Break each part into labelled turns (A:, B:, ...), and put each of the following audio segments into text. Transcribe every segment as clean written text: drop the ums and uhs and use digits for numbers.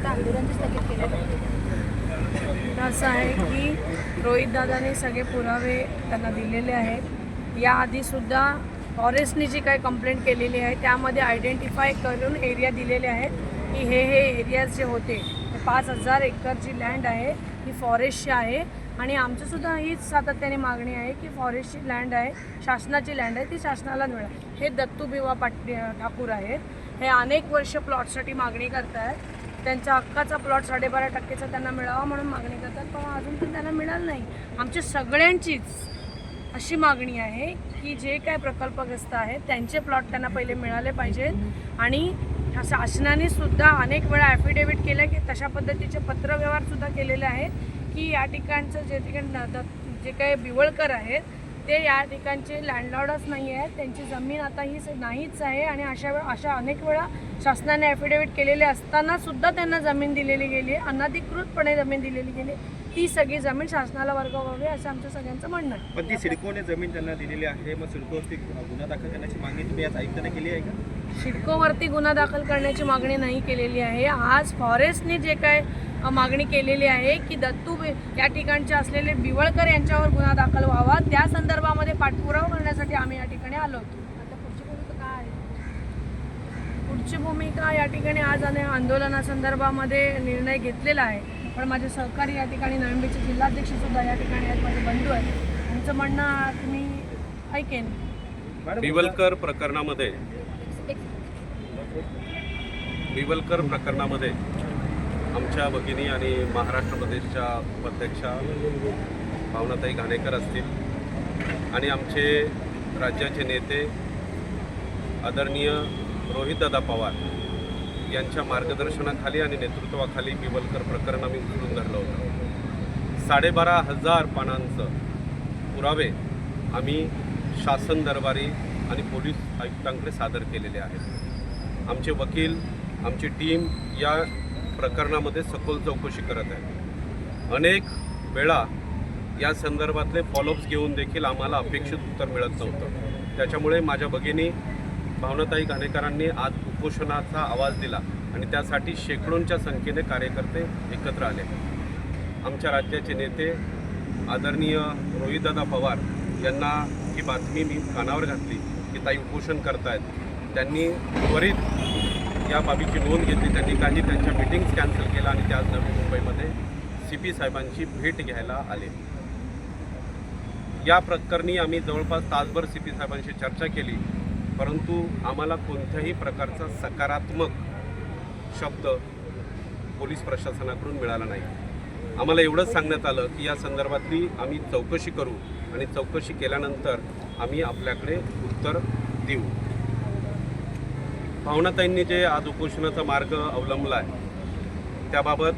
A: आता आंदोलन स्थगित केलं.
B: असं आहे की रोहितदादांनी सगळे पुरावे त्यांना दिलेले आहेत. याआधीसुद्धा फॉरेस्टने जी काही कंप्लेंट केलेली आहे त्यामध्ये आयडेंटिफाय करून एरिया दिलेले आहेत की हे एरियाज जे होते 5,000 एकरची लँड आहे ही फॉरेस्टची आहे. आणि आमचंसुद्धा हीच सातत्याने मागणी आहे की फॉरेस्टची लँड आहे, शासनाची लँड आहे, ती शासनाला मिळाली. हे दत्तू भिवा ठाकूर आहेत, हे अनेक वर्ष प्लॉटसाठी मागणी करत आहेत. त्यांच्या हक्काचा प्लॉट 12.5% त्यांना मिळावा म्हणून मागणी करतात, पण अजून पण त्यांना मिळालं नाही. आमच्या सगळ्यांचीच अशी मागणी आहे की जे काय प्रकल्पग्रस्त आहेत त्यांचे प्लॉट त्यांना पहिले मिळाले पाहिजेत. आणि शासनाने सुद्धा अनेक वेळा ॲफिडेविट केलं की तशा पद्धतीचे पत्रव्यवहारसुद्धा केलेले आहेत की या ठिकाणचं जे ठिकाण जे काही बिवळकर आहेत ते या ठिकाणचे लँडलॉर्डच नाही आहेत, त्यांची जमीन आता ही नाहीच आहे. आणि अशा अनेक वेळा शासनाने ॲफिडेविट केलेले असतानासुद्धा त्यांना जमीन दिलेली गेली आहे, अनधिकृतपणे जमीन दिलेली गेली. ती सगळी जमीन शासनाला वर्गवावी असं आमचं सगळ्यांचं म्हणणं आहे.
C: पण ती सिडकोने जमीन त्यांना दिलेली आहे, मग सिडकोवरती गुन्हा दाखल करण्याची मागणी तुम्ही आज आयुक्तांना केली आहे का?
B: सिडकोवरती गुन्हा दाखल करण्याची मागणी नाही केलेली आहे. आज फॉरेस्टने जे काय मागणी केलेली आहे की दत्तू या ठिकाणचे असलेले बिवळकर यांच्यावर गुन्हा दाखल व्हावा, त्या संदर्भामध्ये पाठपुरावा करण्यासाठी आम्ही या ठिकाणी आलो होतो.
A: आता पुढची भूमिका काय आहे?
B: पुढची भूमिका या ठिकाणी आज आंदोलनासंदर्भामध्ये निर्णय घेतलेला आहे. पण माझे सहकारी या ठिकाणी नळंबीचे जिल्हाध्यक्षसुद्धा या ठिकाणी आहेत, माझे बंधू आहेत. त्यांचं म्हणणं तुम्ही ऐकेन.
D: बिवलकर प्रकरणामध्ये आमच्या भगिनी आणि महाराष्ट्र प्रदेशच्या उपाध्यक्षा भावनाताई घाणेकर असतील आणि आमचे राज्याचे नेते आदरणीय रोहितदादा पवार यांच्या मार्गदर्शनाखाली आणि नेतृत्वाखाली बिवलकर प्रकरण आम्ही उचलून धरलं होतं. 12,500 पानांचं पुरावे आम्ही शासन दरबारी आणि पोलीस आयुक्तांकडे सादर केलेले आहेत. आमचे वकील, आमची टीम या प्रकरणामध्ये सखोल चौकशी करत आहे. अनेक वेळा या संदर्भातले फॉलोअप्स घेऊन देखील आम्हाला अपेक्षित उत्तर मिळत नव्हतं. त्याच्यामुळे माझ्या भगिनी भावनाताई घाणेकरांनी आज उपोषणाचा आवाज दिला आणि त्यासाठी शेकडोंच्या संख्येने कार्यकर्ते एकत्र आले. आमच्या राज्याचे नेते आदरणीय रोहितदादा पवार यांना ही बातमी मी कानावर घातली की ताई उपोषण करतायत. त्यांनी त्वरित या बाबीची नोंद घेतली. त्यांनी काही त्यांच्या मीटिंग्स कॅन्सल केल्या आणि ते आज नवी मुंबईमध्ये CP साहेबांची भेट घ्यायला आले. या प्रकरणी आम्ही जवळपास तासभर CP साहेबांशी चर्चा केली, परंतु आम्हाला कोणत्याही प्रकारचा सकारात्मक शब्द पोलीस प्रशासनाकडून मिळाला नाही. आम्हाला एवढंच सांगण्यात आलं की या संदर्भातली आम्ही चौकशी करू आणि चौकशी केल्यानंतर आम्ही आपल्याकडे उत्तर देऊ. भावनाताईंनी जे आज उपोषणाचा मार्ग अवलंबला आहे त्याबाबत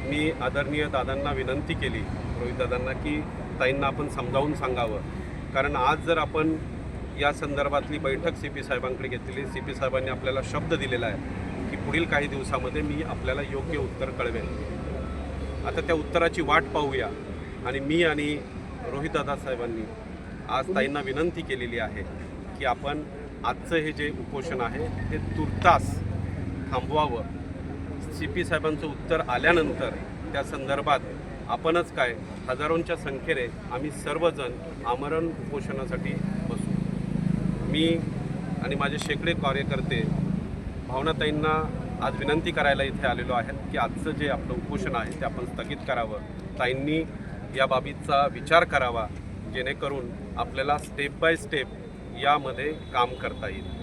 D: मी आदरणीय दादांना विनंती केली, रोहितदादांना, की ताईंना आपण समजावून सांगावं. कारण आज जर आपण या संदर्भातली बैठक CP साहेबांकडे घेतलेली, CP साहेबांनी आपल्याला शब्द दिलेला आहे की पुढील काही दिवसामध्ये मी आपल्याला योग्य उत्तर कळवेन. आता त्या उत्तराची वाट पाहूया. आणि मी आणि रोहितदादा साहेबांनी आज ताईंना विनंती केलेली आहे की आपण आजचं हे जे उपोषण आहे ते तुर्तास थांबवावं. CP साहेबांचं उत्तर आल्यानंतर त्या संदर्भात आपणच काय हजारोंच्या संख्येने आम्ही सर्वजण आमरण उपोषणासाठी बसू. मी आणि माझे शेकडे कार्यकर्ते भावनाताईंना आज विनंती करायला इथे आलेलो आहेत की आजचं जे आपलं उपोषण आहे ते आपण स्थगित करावं. ताईंनी या बाबीचा विचार करावा जेणेकरून आपल्याला स्टेप बाय स्टेप यामध्ये काम करता येईल.